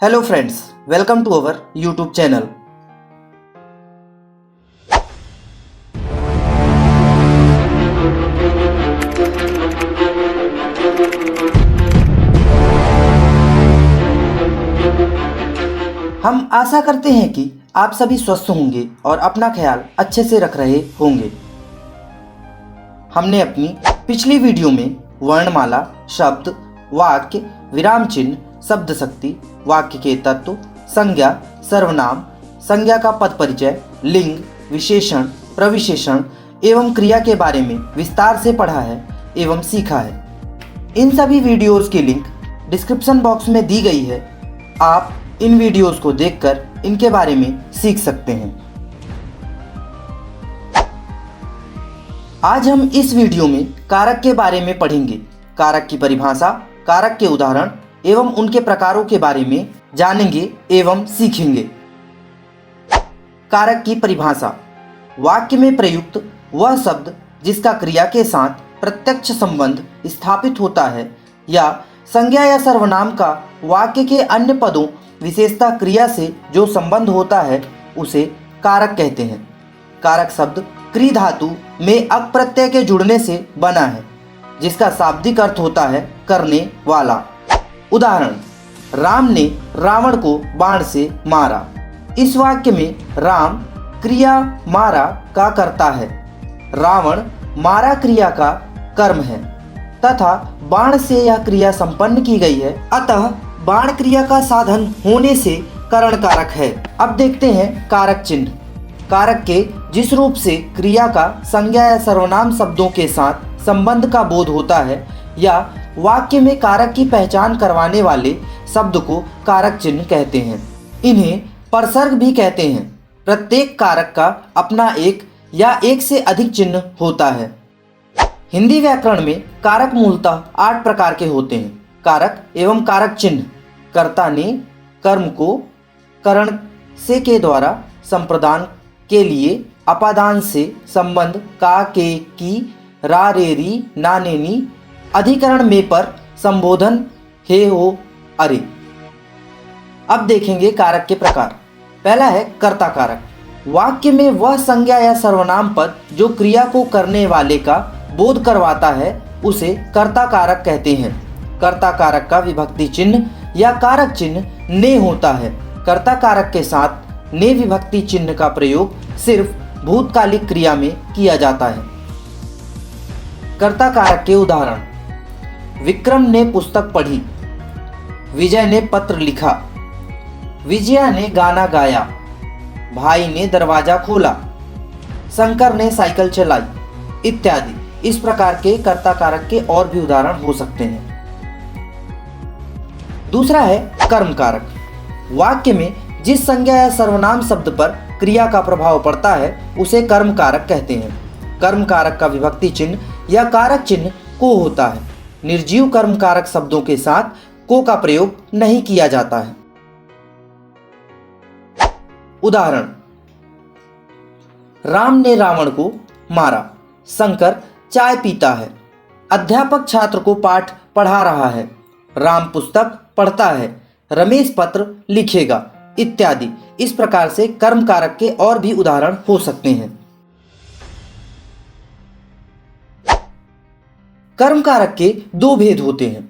Hello friends, welcome to our YouTube channel. हम आशा करते हैं कि आप सभी स्वस्थ होंगे और अपना ख्याल अच्छे से रख रहे होंगे। हमने अपनी पिछली वीडियो में वर्णमाला, शब्द, वाक्य, विराम चिन्ह, शब्द शक्ति, वाक्य के तत्व, संज्ञा, सर्वनाम, संज्ञा का पद परिचय, लिंग, विशेषण, प्रविशेषण एवं क्रिया के बारे में विस्तार से पढ़ा है एवं सीखा है। इन सभी वीडियोस की लिंक डिस्क्रिप्शन बॉक्स में दी गई है। आप इन वीडियोस को देखकर इनके बारे में सीख सकते हैं। आज हम इस वीडियो में कारक के बारे में पढ़ेंगे। कारक की परिभाषा, कारक के उदाहरण एवं उनके प्रकारों के बारे में जानेंगे एवं सीखेंगे। कारक की परिभाषा: वाक्य में प्रयुक्त वह शब्द जिसका क्रिया के साथ प्रत्यक्ष संबंध स्थापित होता है या संज्ञा या सर्वनाम का वाक्य के अन्य पदों विशेषतः क्रिया से जो संबंध होता है उसे कारक कहते हैं। कारक शब्द क्री धातु में अक प्रत्यय के जुड़ने से बना है, जिसका शाब्दिक अर्थ होता है करने वाला। उदाहरण: राम ने रावण को बाण से मारा। इस वाक्य में राम क्रिया मारा का कर्ता है, रावण मारा क्रिया का कर्म है तथा बाण से यह क्रिया संपन्न की गई है, अतः बाण क्रिया का साधन होने से करण कारक है। अब देखते हैं कारक चिन्ह। कारक के जिस रूप से क्रिया का संज्ञा या सर्वनाम शब्दों के साथ संबंध का बोध होता है या वाक्य में कारक की पहचान करवाने वाले शब्द को कारक चिन्ह कहते हैं। इन्हें परसर्ग भी कहते हैं। प्रत्येक कारक का अपना एक या एक से अधिक चिन्ह होता है। हिंदी व्याकरण में कारक मूलतः 8 प्रकार के होते हैं। कारक एवं कारक चिन्ह: कर्ता ने कर्म को करण से के द्वारा संप्रदान के लिए अपादान से संबंध का, के, की, रा, रे, री, ना, ने, नी, अधिकरण में पर संबोधन हे, हो, अरे। अब देखेंगे कारक के प्रकार। पहला है कर्ता कारक। वाक्य में वह संज्ञा या सर्वनाम पद जो क्रिया को करने वाले का बोध करवाता है उसे कर्ता कारक कहते हैं। कर्ता कारक का विभक्ति चिन्ह या कारक चिन्ह ने होता है। कर्ता कारक के साथ ने विभक्ति चिन्ह का प्रयोग सिर्फ भूतकालिक क्रिया में किया जाता है। कर्ता कारक के उदाहरण: विक्रम ने पुस्तक पढ़ी, विजय ने पत्र लिखा, विजया ने गाना गाया, भाई ने दरवाजा खोला, शंकर ने साइकिल चलाई इत्यादि। इस प्रकार के कर्ता कारक के और भी उदाहरण हो सकते हैं। दूसरा है कर्म कारक। वाक्य में जिस संज्ञा या सर्वनाम शब्द पर क्रिया का प्रभाव पड़ता है उसे कर्म कारक कहते हैं। कर्म कारक का विभक्ति चिन्ह या कारक चिन्ह को होता है। निर्जीव कर्म कारक शब्दों के साथ को का प्रयोग नहीं किया जाता है। उदाहरण: राम ने रावण को मारा, शंकर चाय पीता है, अध्यापक छात्र को पाठ पढ़ा रहा है, राम पुस्तक पढ़ता है, रमेश पत्र लिखेगा इत्यादि। इस प्रकार से कर्म कारक के और भी उदाहरण हो सकते हैं। कर्म कारक के 2 भेद होते हैं।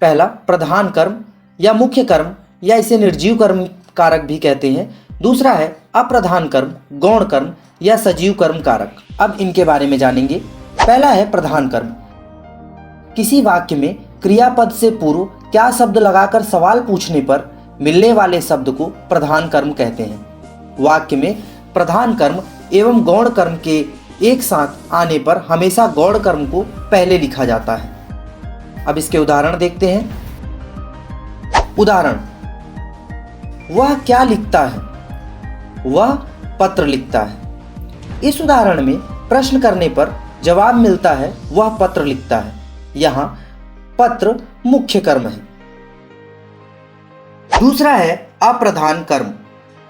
पहला प्रधान कर्म या मुख्य कर्म या इसे निर्जीव कर्म कारक भी कहते हैं। दूसरा है अप्रधान कर्म, गौण कर्म या सजीव कर्म कारक। अब इनके बारे में जानेंगे। पहला है प्रधान कर्म। किसी वाक्य में क्रियापद से पूर्व क्या शब्द लगाकर सवाल पूछने पर मिलने वाले शब्द को प्रधान कर्म कहते हैं। वाक्य में प्रधान कर्म एवं गौण कर्म के एक साथ आने पर हमेशा गौण कर्म को पहले लिखा जाता है। अब इसके उदाहरण देखते हैं। उदाहरण: वह क्या लिखता है? वह पत्र लिखता है। इस उदाहरण में प्रश्न करने पर जवाब मिलता है वह पत्र लिखता है। यहाँ पत्र मुख्य कर्म है। दूसरा है अप्रधान कर्म।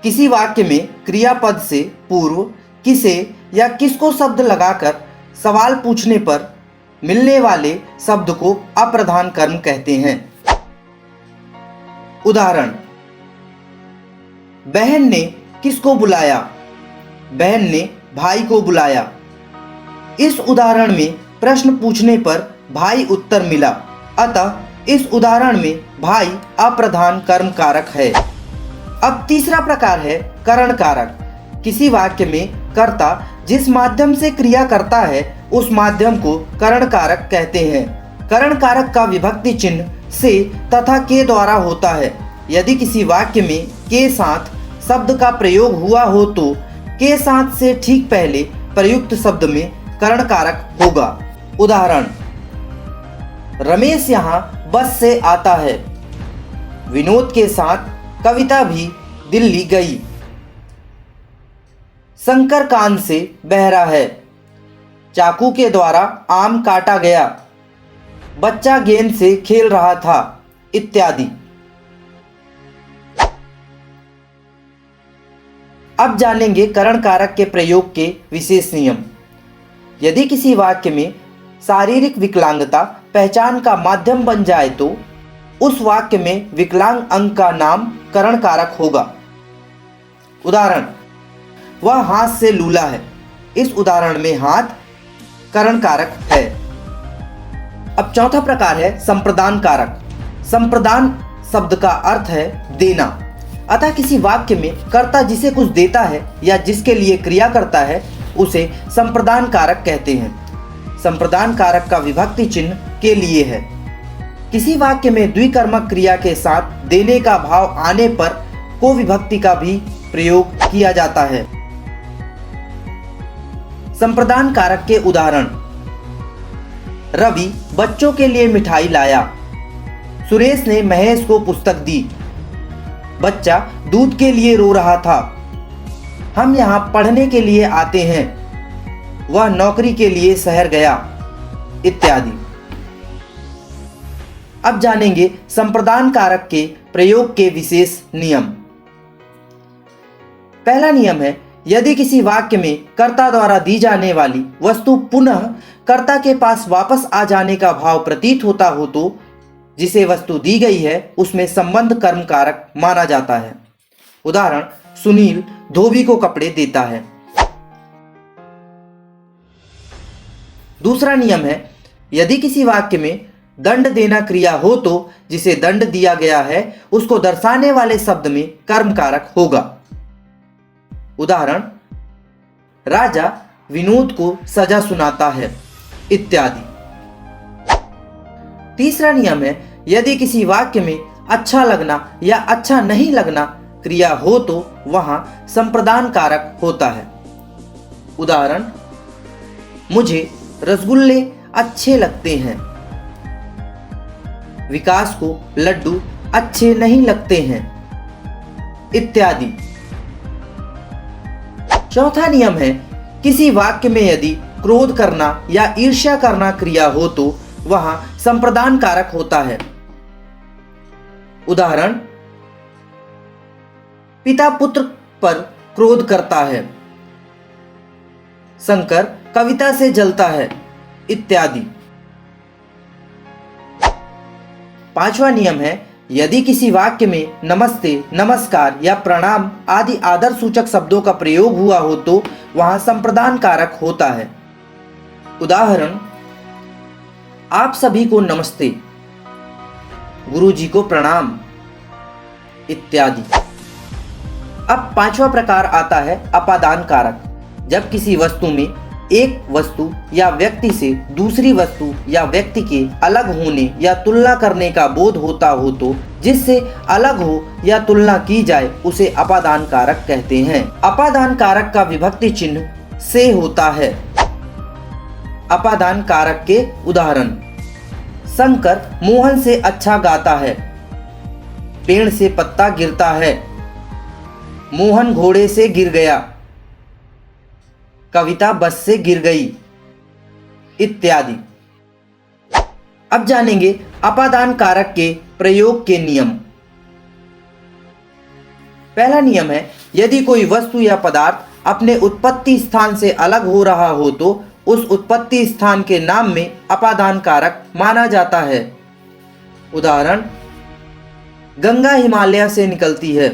किसी वाक्य में क्रियापद से पूर्व किसे या किसको शब्द लगाकर सवाल पूछने पर मिलने वाले शब्द को अप्रधान कर्म कहते हैं। उदाहरण: बहन ने किसको बुलाया? बहन ने भाई को बुलाया। इस उदाहरण में प्रश्न पूछने पर भाई उत्तर मिला, अतः इस उदाहरण में भाई अप्रधान कर्म कारक है। अब तीसरा प्रकार है करण कारक। किसी वाक्य में कर्ता जिस माध्यम से क्रिया करता है उस माध्यम को करण कारक कहते हैं। करण कारक का विभक्ति चिन्ह से तथा के द्वारा होता है। यदि किसी वाक्य में के साथ शब्द का प्रयोग हुआ हो तो के साथ से ठीक पहले प्रयुक्त शब्द में करण कारक होगा। उदाहरण, रमेश यहाँ बस से आता है। विनोद के साथ कविता भी दिल्ली गई। शंकर कान से बहरा है। चाकू के द्वारा आम काटा गया। बच्चा गेंद से खेल रहा था, इत्यादि। अब जानेंगे करण कारक के प्रयोग के विशेष नियम। यदि किसी वाक्य में शारीरिक विकलांगता पहचान का माध्यम बन जाए तो उस वाक्य में विकलांग अंग का नाम करण कारक होगा। उदाहरण, वह हाथ से लूला है। इस उदाहरण में हाथ करण कारक है। अब चौथा प्रकार है संप्रदान कारक। संप्रदान शब्द का अर्थ है देना, अतः किसी वाक्य में कर्ता जिसे कुछ देता है या जिसके लिए क्रिया करता है उसे संप्रदान कारक कहते हैं। संप्रदान कारक का विभक्ति चिन्ह के लिए है। किसी वाक्य में द्विकर्मक क्रिया के साथ देने का भाव आने पर को विभक्ति का भी प्रयोग किया जाता है। संप्रदान कारक के उदाहरण, रवि बच्चों के लिए मिठाई लाया। सुरेश ने महेश को पुस्तक दी। बच्चा दूध के लिए रो रहा था। हम यहाँ पढ़ने के लिए आते हैं। वह नौकरी के लिए शहर गया, इत्यादि। अब जानेंगे संप्रदान कारक के प्रयोग के विशेष नियम। पहला नियम है, यदि किसी वाक्य में कर्ता द्वारा दी जाने वाली वस्तु पुनः कर्ता के पास वापस आ जाने का भाव प्रतीत होता हो तो जिसे वस्तु दी गई है उसमें संबंध कर्म कारक माना जाता है। उदाहरण, सुनील धोबी को कपड़े देता है। दूसरा नियम है, यदि किसी वाक्य में दंड देना क्रिया हो तो जिसे दंड दिया गया है उसको दर्शाने वाले शब्द में कर्म कारक होगा। उदाहरण, राजा विनोद को सजा सुनाता है, इत्यादि। तीसरा नियम है, यदि किसी वाक्य में अच्छा लगना या अच्छा नहीं लगना क्रिया हो तो वहां संप्रदान कारक होता है। उदाहरण, मुझे रसगुल्ले अच्छे लगते हैं। विकास को लड्डू अच्छे नहीं लगते हैं, इत्यादि। चौथा नियम है, किसी वाक्य में यदि क्रोध करना या ईर्ष्या करना क्रिया हो तो वहां संप्रदान कारक होता है। उदाहरण, पिता पुत्र पर क्रोध करता है। शंकर कविता से जलता है, इत्यादि। पांचवा नियम है, यदि किसी वाक्य में नमस्ते, नमस्कार या प्रणाम आदि आदर सूचक शब्दों का प्रयोग हुआ हो तो वहां संप्रदान कारक होता है। उदाहरण, आप सभी को नमस्ते, गुरुजी को प्रणाम, इत्यादि। अब पांचवा प्रकार आता है अपादान कारक। जब किसी वस्तु में एक वस्तु या व्यक्ति से दूसरी वस्तु या व्यक्ति के अलग होने या तुलना करने का बोध होता हो तो जिससे अलग हो या तुलना की जाए उसे अपादान कारक कहते हैं। अपादान कारक का विभक्ति चिन्ह से होता है। अपादान कारक के उदाहरण, शंकर मोहन से अच्छा गाता है। पेड़ से पत्ता गिरता है। मोहन घोड़े से गिर गया। कविता बस से गिर गई, इत्यादि। अब जानेंगे अपादान कारक के प्रयोग के नियम। पहला नियम है, यदि कोई वस्तु या पदार्थ अपने उत्पत्ति स्थान से अलग हो रहा हो तो उस उत्पत्ति स्थान के नाम में अपादान कारक माना जाता है। उदाहरण, गंगा हिमालय से निकलती है।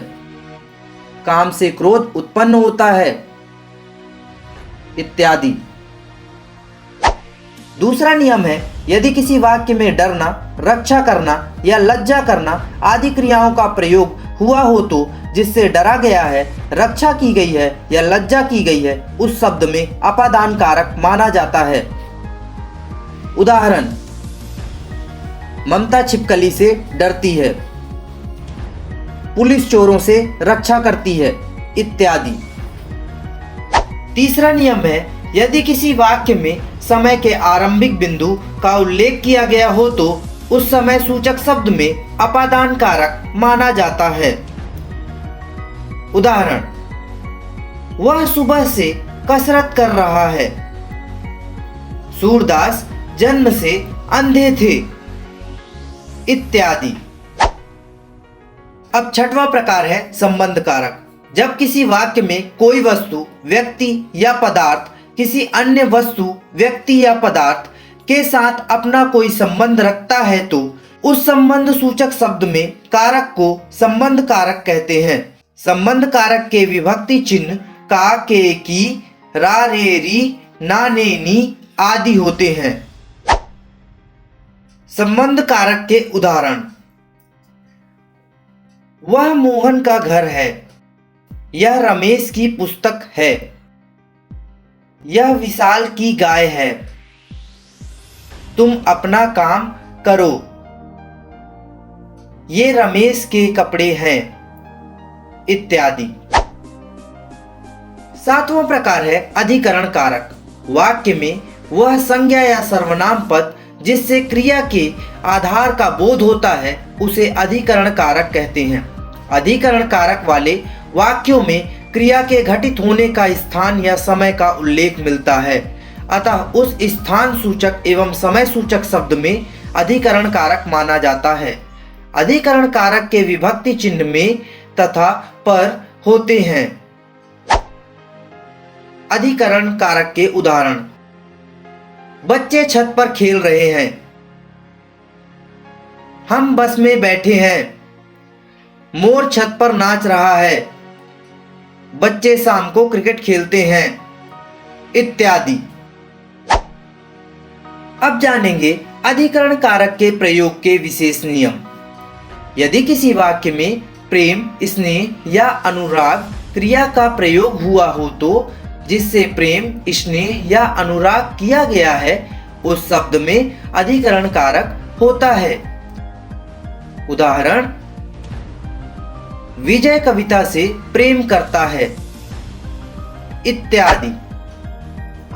काम से क्रोध उत्पन्न होता है इत्यादि। दूसरा नियम है, यदि किसी वाक्य में डरना, रक्षा करना या लज्जा करना आदि क्रियाओं का प्रयोग हुआ हो तो जिससे डरा गया है, रक्षा की गई है या लज्जा की गई है, उस शब्द में अपादान कारक माना जाता है। उदाहरण, ममता छिपकली से डरती है, पुलिस चोरों से रक्षा करती है इत्यादि। तीसरा नियम है, यदि किसी वाक्य में समय के आरंभिक बिंदु का उल्लेख किया गया हो तो उस समय सूचक शब्द में अपादान कारक माना जाता है। उदाहरण, वह सुबह से कसरत कर रहा है, सूरदास जन्म से अंधे थे इत्यादि। अब छठवां प्रकार है संबंध कारक। जब किसी वाक्य में कोई वस्तु, व्यक्ति या पदार्थ किसी अन्य वस्तु, व्यक्ति या पदार्थ के साथ अपना कोई संबंध रखता है तो उस संबंध सूचक शब्द में कारक को संबंध कारक कहते हैं। संबंध कारक के विभक्ति चिन्ह का, के, की, रा, रे, री, ना, ने, नी आदि होते हैं। संबंध कारक के उदाहरण, वह मोहन का घर है, यह रमेश की पुस्तक है, यह विशाल की गाय है, तुम अपना काम करो, ये रमेश के कपड़े हैं इत्यादि। सातवां प्रकार है अधिकरण कारक। वाक्य में वह संज्ञा या सर्वनाम पद जिससे क्रिया के आधार का बोध होता है उसे अधिकरण कारक कहते हैं। अधिकरण कारक वाले वाक्यों में क्रिया के घटित होने का स्थान या समय का उल्लेख मिलता है, अतः उस स्थान सूचक एवं समय सूचक शब्द में अधिकरण कारक माना जाता है। अधिकरण कारक के विभक्ति चिन्ह में तथा पर होते हैं। अधिकरण कारक के उदाहरण, बच्चे छत पर खेल रहे हैं, हम बस में बैठे हैं, मोर छत पर नाच रहा है, बच्चे शाम को क्रिकेट खेलते हैं इत्यादि। अब जानेंगे अधिकरण कारक के प्रयोग के विशेष नियम। यदि किसी वाक्य में प्रेम, स्नेह या अनुराग क्रिया का प्रयोग हुआ हो तो जिससे प्रेम, स्नेह या अनुराग किया गया है उस शब्द में अधिकरण कारक होता है। उदाहरण, विजय कविता से प्रेम करता है इत्यादि।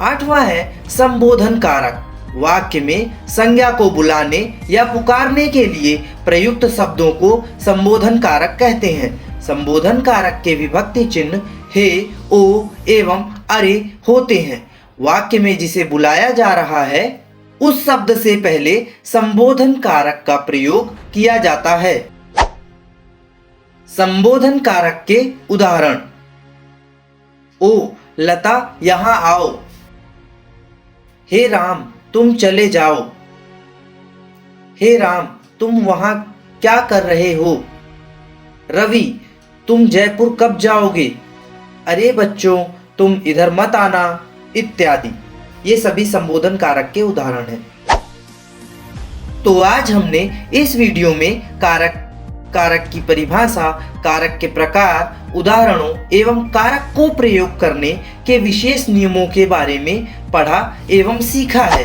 आठवां है संबोधन कारक। वाक्य में संज्ञा को बुलाने या पुकारने के लिए प्रयुक्त शब्दों को संबोधन कारक कहते हैं। संबोधन कारक के विभक्ति चिन्ह हे, ओ एवं अरे होते हैं। वाक्य में जिसे बुलाया जा रहा है उस शब्द से पहले संबोधन कारक का प्रयोग किया जाता है। संबोधन कारक के उदाहरण, ओ लता यहां आओ, हे राम तुम चले जाओ, हे राम तुम वहां क्या कर रहे हो, रवि तुम जयपुर कब जाओगे, अरे बच्चों तुम इधर मत आना इत्यादि। ये सभी संबोधन कारक के उदाहरण हैं। तो आज हमने इस वीडियो में कारक की परिभाषा, कारक के प्रकार, उदाहरणों एवं कारक को प्रयोग करने के विशेष नियमों के बारे में पढ़ा एवं सीखा है।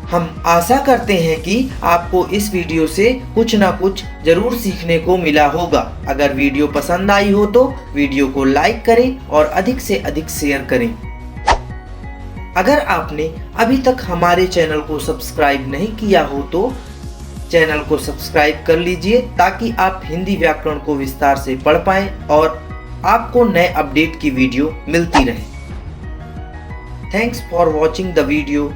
हम आशा करते हैं कि आपको इस वीडियो से कुछ ना कुछ जरूर सीखने को मिला होगा। अगर वीडियो पसंद आई हो तो वीडियो को लाइक करें और अधिक से अधिक शेयर करें। अगर आपने अभी तक हमारे चैनल को सब्सक्राइब नहीं किया हो तो चैनल को सब्सक्राइब कर लीजिए ताकि आप हिंदी व्याकरण को विस्तार से पढ़ पाएं और आपको नए अपडेट की वीडियो मिलती रहे। Thanks for watching the video.